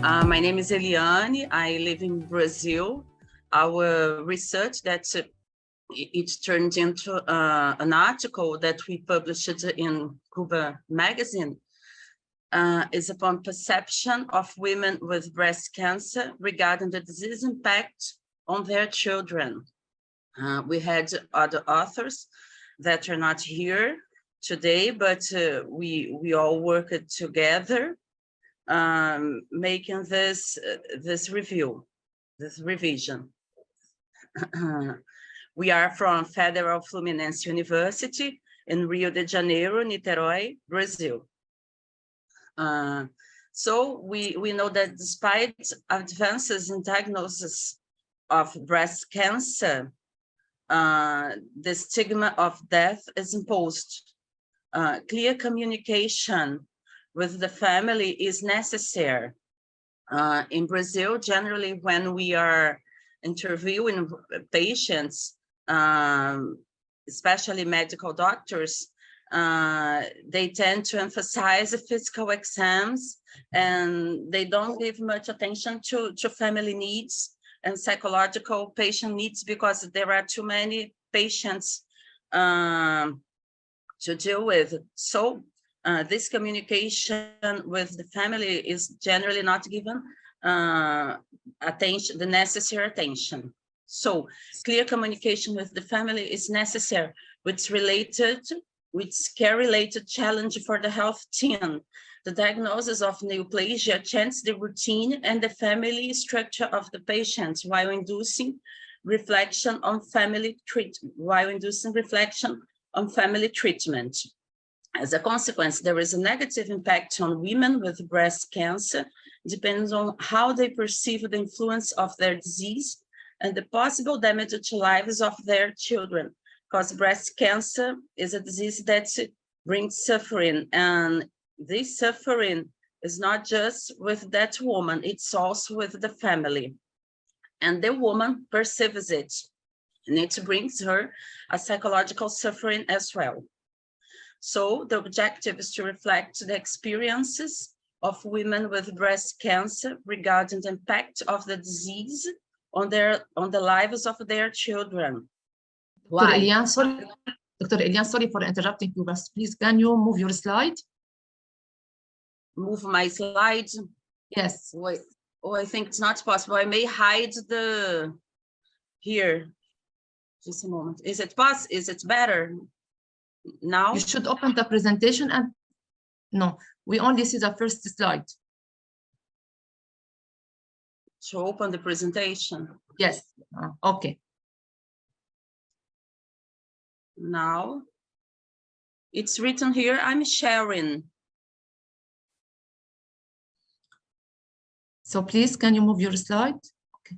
My name is Eliane. I live in Brazil. Our research that it turned into an article that we published in Cuba magazine is upon perception of women with breast cancer regarding the disease impact on their children. We had other authors that are not here today, but we all worked together making this revision. We are from Federal Fluminense University in Rio de Janeiro, Niterói, Brazil. So we know that despite advances in diagnosis of breast cancer, the stigma of death is imposed. Clear communication with the family is necessary. In Brazil, generally, when we are interviewing patients, especially medical doctors, they tend to emphasize physical exams, and they don't give much attention to family needs and psychological patient needs, because there are too many patients to deal with. So this communication with the family is generally not given attention, the necessary attention. So clear communication with the family is necessary, which care-related challenge for the health team. The diagnosis of neoplasia changes the routine and the family structure of the patient while inducing reflection on family treatment. As a consequence, there is a negative impact on women with breast cancer, depends on how they perceive the influence of their disease and the possible damage to lives of their children, because breast cancer is a disease that brings suffering, and this suffering is not just with that woman, it's also with the family. And the woman perceives it, and it brings her a psychological suffering as well. So the objective is to reflect the experiences of women with breast cancer regarding the impact of the disease on the lives of their children. Dr. Eliane, sorry for interrupting you, but please, can you move your slide? Move my slides? Yes. Wait. Oh, I think it's not possible. I may hide here. Just a moment. Is it better now? You should open the presentation, and no, we only see the first slide. To open the presentation? Yes. Okay. Now, it's written here, I'm sharing. So please, can you move your slide? Okay.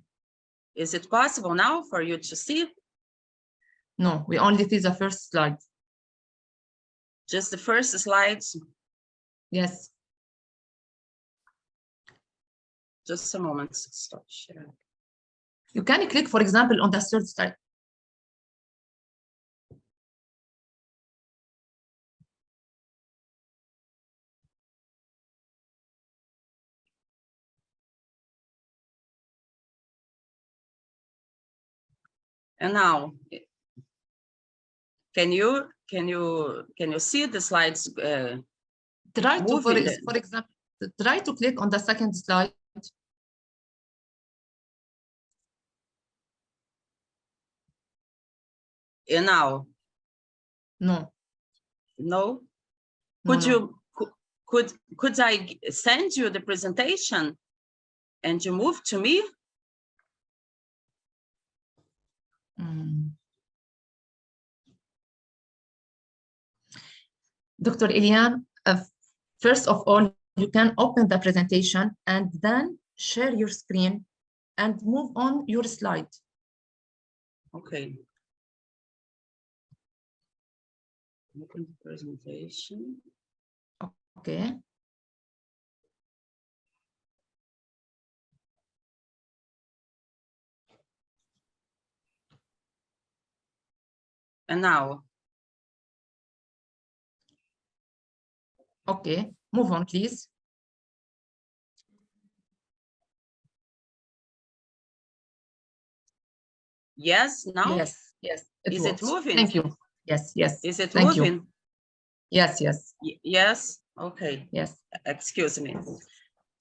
Is it possible now for you to see? No, we only see the first slide. Just the first slides? Yes. Just a moment, stop sharing. You can click, for example, on the third slide. And now, can you see the slides? Try to, for example, try to click on the second slide. And now? No. No? Could I send you the presentation and you move to me? Dr. Eliane, first of all, you can open the presentation and then share your screen and move on your slide. Okay. Open the presentation. Okay. And now? Okay, move on, please. Yes, now? Yes, yes, it Is works. it moving? Thank you. Yes, yes. Is it Thank moving? you. Yes, yes. Yes, okay. Yes. Excuse me. Okay,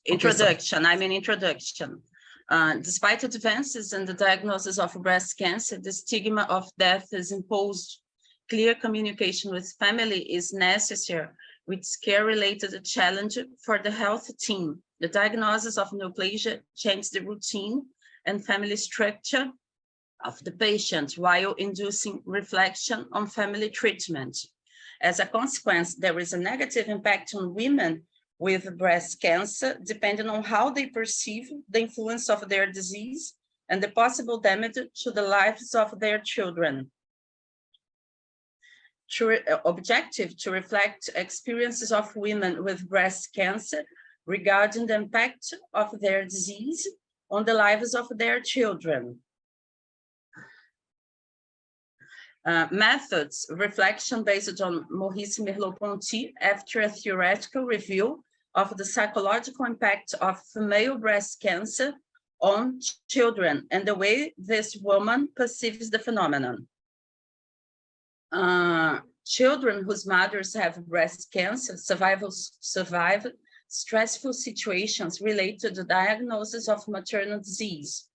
Introduction, I'm in introduction. Despite advances in the diagnosis of breast cancer, the stigma of death is imposed. Clear communication with family is necessary, with care-related challenge for the health team. The diagnosis of neoplasia changes the routine and family structure of the patient while inducing reflection on family treatment. As a consequence, there is a negative impact on women with breast cancer, depending on how they perceive the influence of their disease and the possible damage to the lives of their children. Objective to reflect experiences of women with breast cancer regarding the impact of their disease on the lives of their children. Methods, reflection based on Maurice Merleau-Ponty after a theoretical review of the psychological impact of female breast cancer on children and the way this woman perceives the phenomenon. Children whose mothers have breast cancer survive stressful situations related to the diagnosis of maternal disease.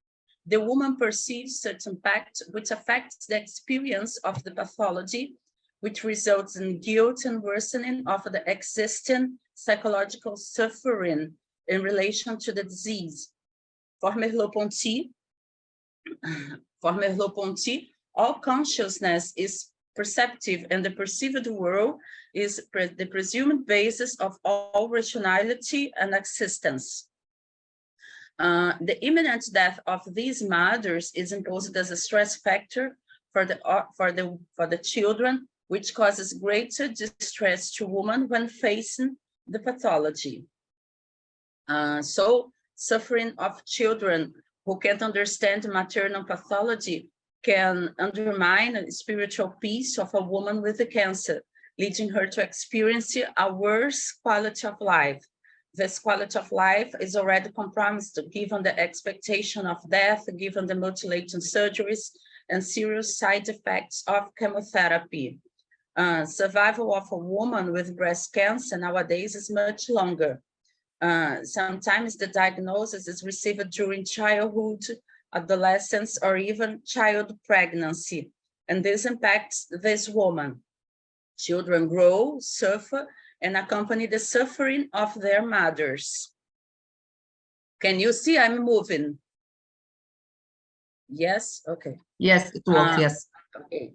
The woman perceives such impact, which affects the experience of the pathology, which results in guilt and worsening of the existing psychological suffering in relation to the disease. For Merleau-Ponty, all consciousness is perceptive, and the perceived world is the presumed basis of all rationality and existence. The imminent death of these mothers is imposed as a stress factor for the children, which causes greater distress to women when facing the pathology. So suffering of children who can't understand maternal pathology can undermine the spiritual peace of a woman with the cancer, leading her to experience a worse quality of life. This quality of life is already compromised given the expectation of death, given the mutilating surgeries and serious side effects of chemotherapy. Survival of a woman with breast cancer nowadays is much longer. Sometimes the diagnosis is received during childhood, adolescence, or even child pregnancy, and this impacts this woman. Children grow, suffer, and accompany the suffering of their mothers. Can you see I'm moving? Yes, okay. Yes, it works, yes. Okay.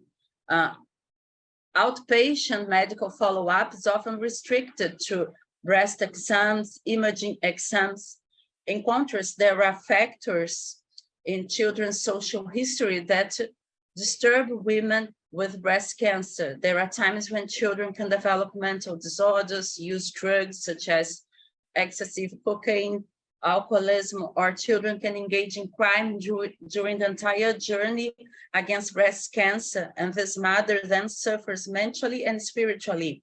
Outpatient medical follow-up is often restricted to breast exams, imaging exams. In contrast, there are factors in children's social history that disturb women with breast cancer. There are times when children can develop mental disorders, use drugs such as excessive cocaine, alcoholism, or children can engage in crime during the entire journey against breast cancer, and this mother then suffers mentally and spiritually.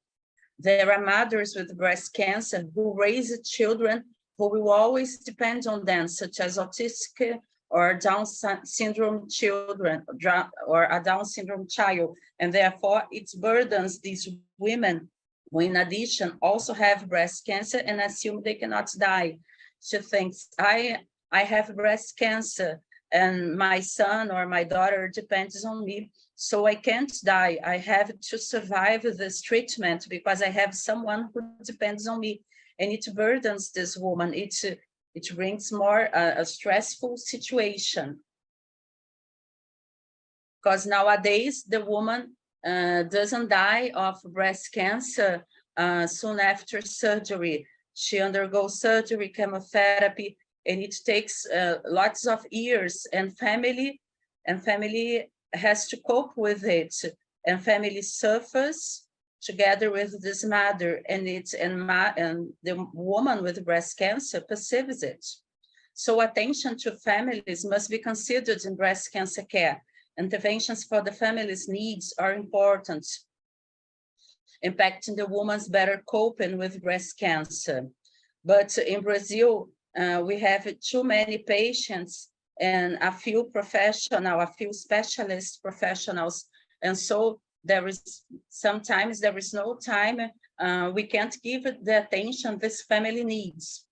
There are mothers with breast cancer who raise children who will always depend on them, such as autistic or Down syndrome children, or a Down syndrome child, and therefore it burdens these women who in addition also have breast cancer and assume they cannot die. She thinks, I have breast cancer and my son or my daughter depends on me, so I can't die. I have to survive this treatment because I have someone who depends on me, and it burdens this woman. It brings more a stressful situation. Because nowadays the woman doesn't die of breast cancer soon after surgery. She undergoes surgery, chemotherapy, and it takes lots of years, and family has to cope with it, and family suffers together with this mother, and the woman with breast cancer perceives it. So attention to families must be considered in breast cancer care. Interventions for the family's needs are important, impacting the woman's better coping with breast cancer. But in Brazil, we have too many patients and a few specialist professionals. And so sometimes there is no time, we can't give it the attention this family needs.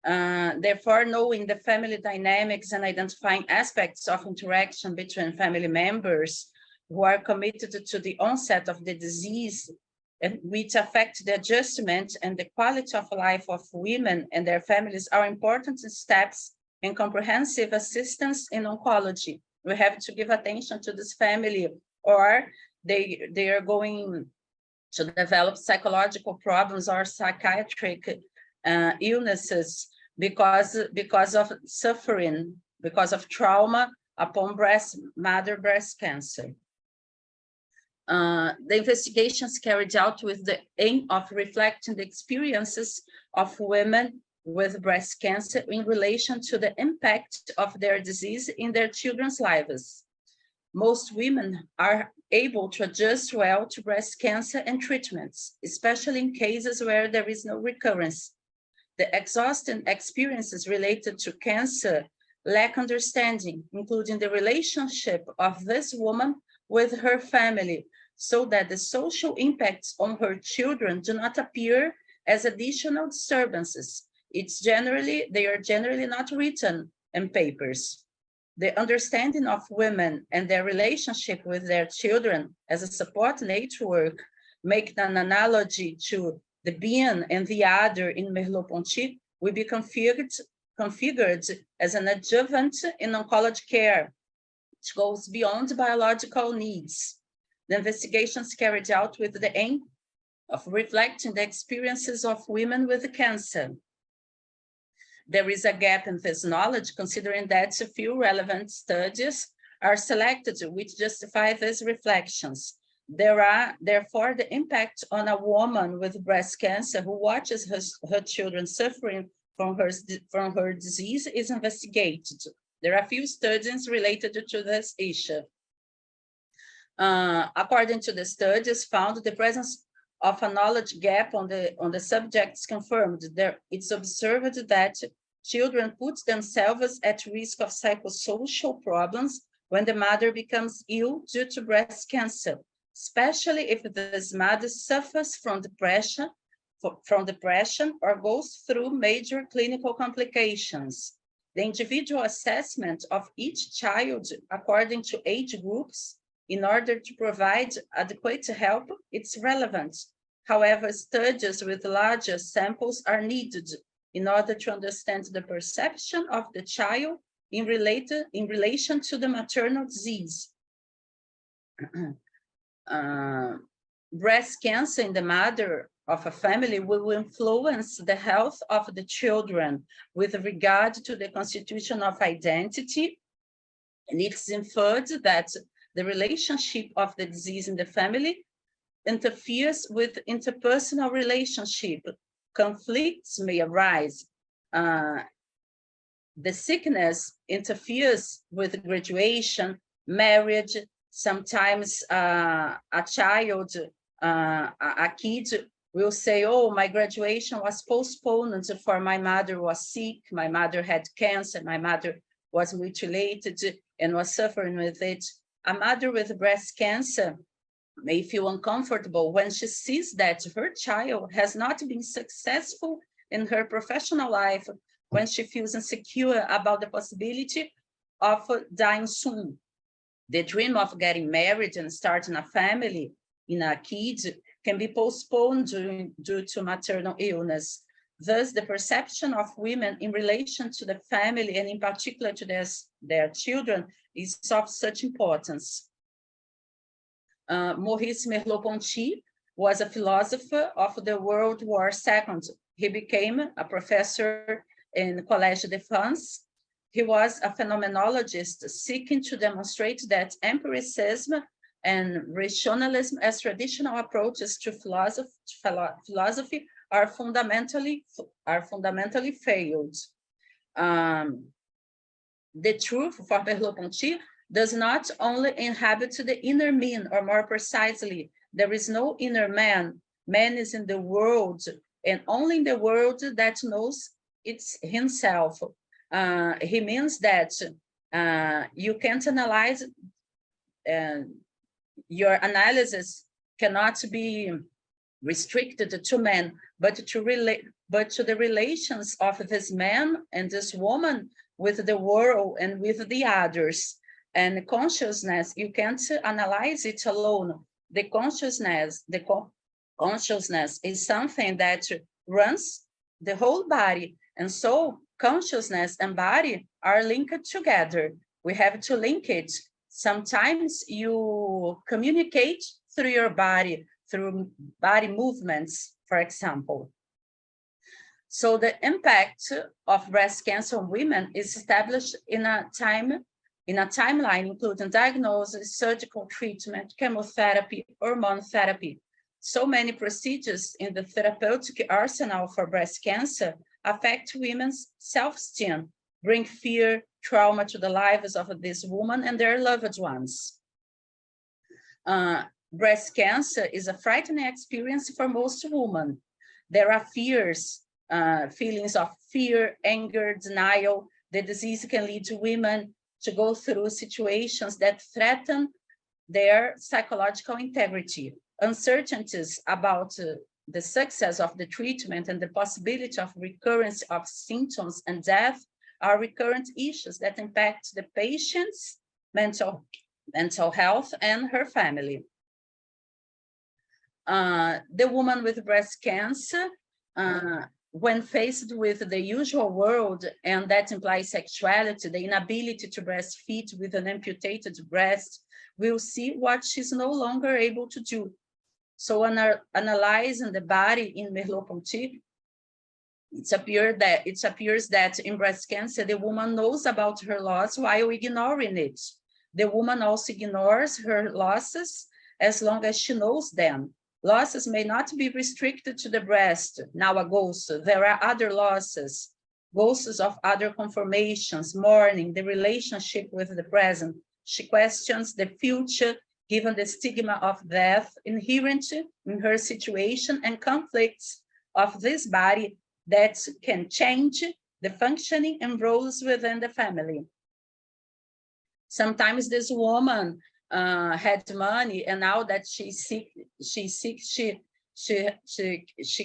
Therefore, knowing the family dynamics and identifying aspects of interaction between family members who are committed to the onset of the disease, and which affect the adjustment and the quality of life of women and their families, are important steps in comprehensive assistance in oncology. We have to give attention to this family, or they are going to develop psychological problems or psychiatric illnesses because of suffering, because of trauma upon mother breast cancer. The investigations carried out with the aim of reflecting the experiences of women with breast cancer in relation to the impact of their disease in their children's lives. Most women are able to adjust well to breast cancer and treatments, especially in cases where there is no recurrence. The exhausting experiences related to cancer lack understanding, including the relationship of this woman with her family, so that the social impacts on her children do not appear as additional disturbances. They are generally not written in papers. The understanding of women and their relationship with their children as a support network make an analogy to the being and the other in Merleau-Ponty will be configured as an adjuvant in oncology care, which goes beyond biological needs. The investigations carried out with the aim of reflecting the experiences of women with cancer. There is a gap in this knowledge, considering that a few relevant studies are selected which justify these reflections. Therefore, the impact on a woman with breast cancer who watches her children suffering from her disease is investigated. There are few studies related to this issue. According to the studies found, the presence of a knowledge gap on the subjects confirmed. It's observed that children put themselves at risk of psychosocial problems when the mother becomes ill due to breast cancer, especially if this mother suffers from depression or goes through major clinical complications. The individual assessment of each child according to age groups in order to provide adequate help, it's relevant. However, studies with larger samples are needed in order to understand the perception of the child in relation to the maternal disease. Breast cancer in the mother of a family will influence the health of the children with regard to the constitution of identity, and it's inferred that the relationship of the disease in the family interferes with interpersonal relationship. Conflicts may arise. The sickness interferes with graduation, marriage. Sometimes a kid will say, oh, my graduation was postponed for my mother was sick, my mother had cancer, my mother was mutilated and was suffering with it. A mother with breast cancer may feel uncomfortable when she sees that her child has not been successful in her professional life, when she feels insecure about the possibility of dying soon. The dream of getting married and starting a family in a kid can be postponed due to maternal illness. Thus, the perception of women in relation to the family, and in particular to their children, is of such importance. Maurice Merleau-Ponty was a philosopher of the World War II. He became a professor in Collège de France. He was a phenomenologist seeking to demonstrate that empiricism and rationalism as traditional approaches to philosophy are fundamentally failed. The truth for Merleau-Ponty does not only inhabit the inner mean, or more precisely, there is no inner man. Man is in the world, and only in the world that knows it's himself. He means that You can't analyze, your analysis cannot be restricted to men, but to the relations of this man and this woman with the world and with the others. And consciousness, you can't analyze it alone. The consciousness is something that runs the whole body. And so consciousness and body are linked together. We have to link it. Sometimes you communicate through your body, through body movements, for example. So the impact of breast cancer on women is established in a timeline, including diagnosis, surgical treatment, chemotherapy, hormone therapy. So many procedures in the therapeutic arsenal for breast cancer affect women's self-esteem, bring fear, trauma to the lives of this woman and their loved ones. Breast cancer is a frightening experience for most women. There are fears, feelings of fear, anger, denial. The disease can lead to women to go through situations that threaten their psychological integrity. Uncertainties about the success of the treatment and the possibility of recurrence of symptoms and death are recurrent issues that impact the patient's mental health and her family. The woman with breast cancer, when faced with the usual world, and that implies sexuality, the inability to breastfeed with an amputated breast, will see what she's no longer able to do. So analyzing the body in Merleau-Ponty, it appears that in breast cancer, the woman knows about her loss while ignoring it. The woman also ignores her losses as long as she knows them. Losses may not be restricted to the breast. Now a ghost, there are other losses, ghosts of other conformations, mourning, the relationship with the present. She questions the future, given the stigma of death inherent in her situation and conflicts of this body that can change the functioning and roles within the family. Sometimes this woman had money, and now that she's sick, she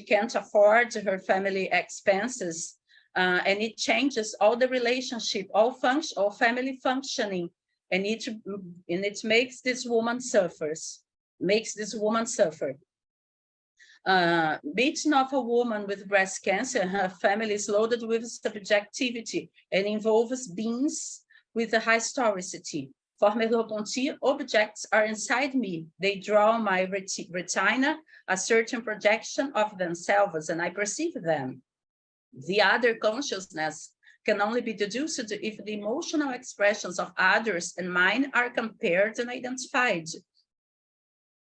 can't afford her family expenses, and it changes all the relationship, all family functioning, and it makes this woman suffer. Beating of a woman with breast cancer, her family is loaded with subjectivity and involves beings with a high historicity. For Merleau-Ponty, objects are inside me. They draw on my retina a certain projection of themselves, and I perceive them. The other consciousness can only be deduced if the emotional expressions of others and mine are compared and identified.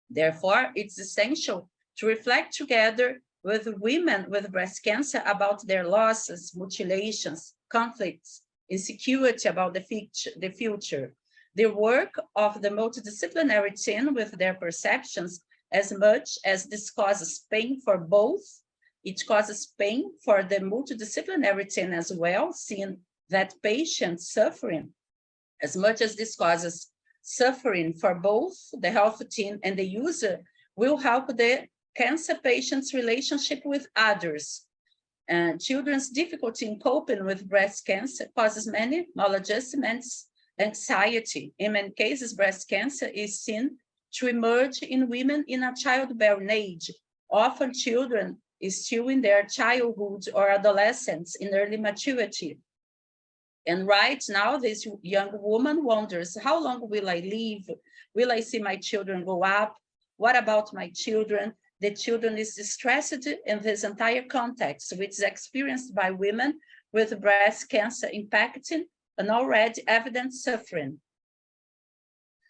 Therefore, it's essential to reflect together with women with breast cancer about their losses, mutilations, conflicts, insecurity about the future. The work of the multidisciplinary team with their perceptions, as much as this causes pain for both, it causes pain for the multidisciplinary team as well, seeing that patient suffering, as much as this causes suffering for both the health team and the user, will help the cancer patient's relationship with others. Children's difficulty in coping with breast cancer causes many maladjustments, anxiety. In many cases, breast cancer is seen to emerge in women in a childbearing age. Often children is still in their childhood or adolescence in early maturity. And right now, this young woman wonders, how long will I live? Will I see my children grow up? What about my children? The children is distressed in this entire context, which is experienced by women with breast cancer impacting an already evident suffering.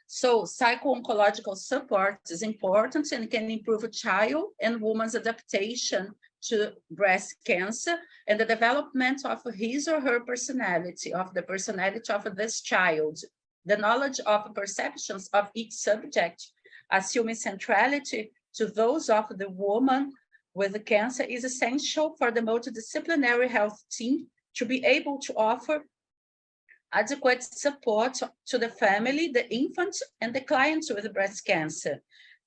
So psycho-oncological support is important and can improve a child and woman's adaptation to breast cancer and the development of his or her personality, of the personality of this child. The knowledge of perceptions of each subject, assuming centrality to those of the woman with cancer, is essential for the multidisciplinary health team to be able to offer adequate support to the family, the infant, and the client with breast cancer.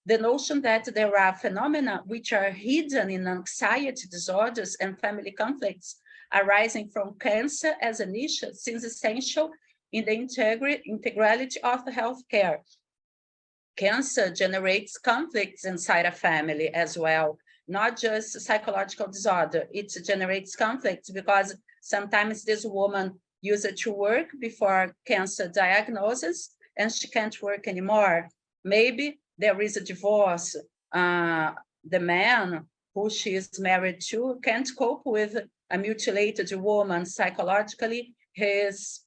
The notion that there are phenomena which are hidden in anxiety disorders and family conflicts arising from cancer as an issue seems essential in the integrality of healthcare. Cancer generates conflicts inside a family as well, not just psychological disorder. It generates conflicts because sometimes this woman used to work before cancer diagnosis and she can't work anymore. Maybe there is a divorce. The man who she is married to can't cope with a mutilated woman psychologically. He's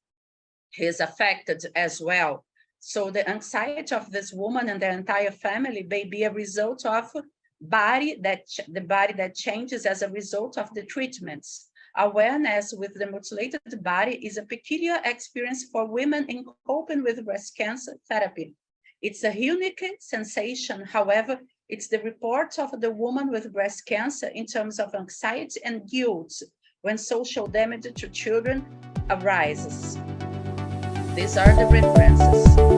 affected as well. So the anxiety of this woman and the entire family may be a result of the body that changes as a result of the treatments. Awareness with the mutilated body is a peculiar experience for women in coping with breast cancer therapy. It's a unique sensation. However, it's the report of the woman with breast cancer in terms of anxiety and guilt when social damage to children arises. These are the references.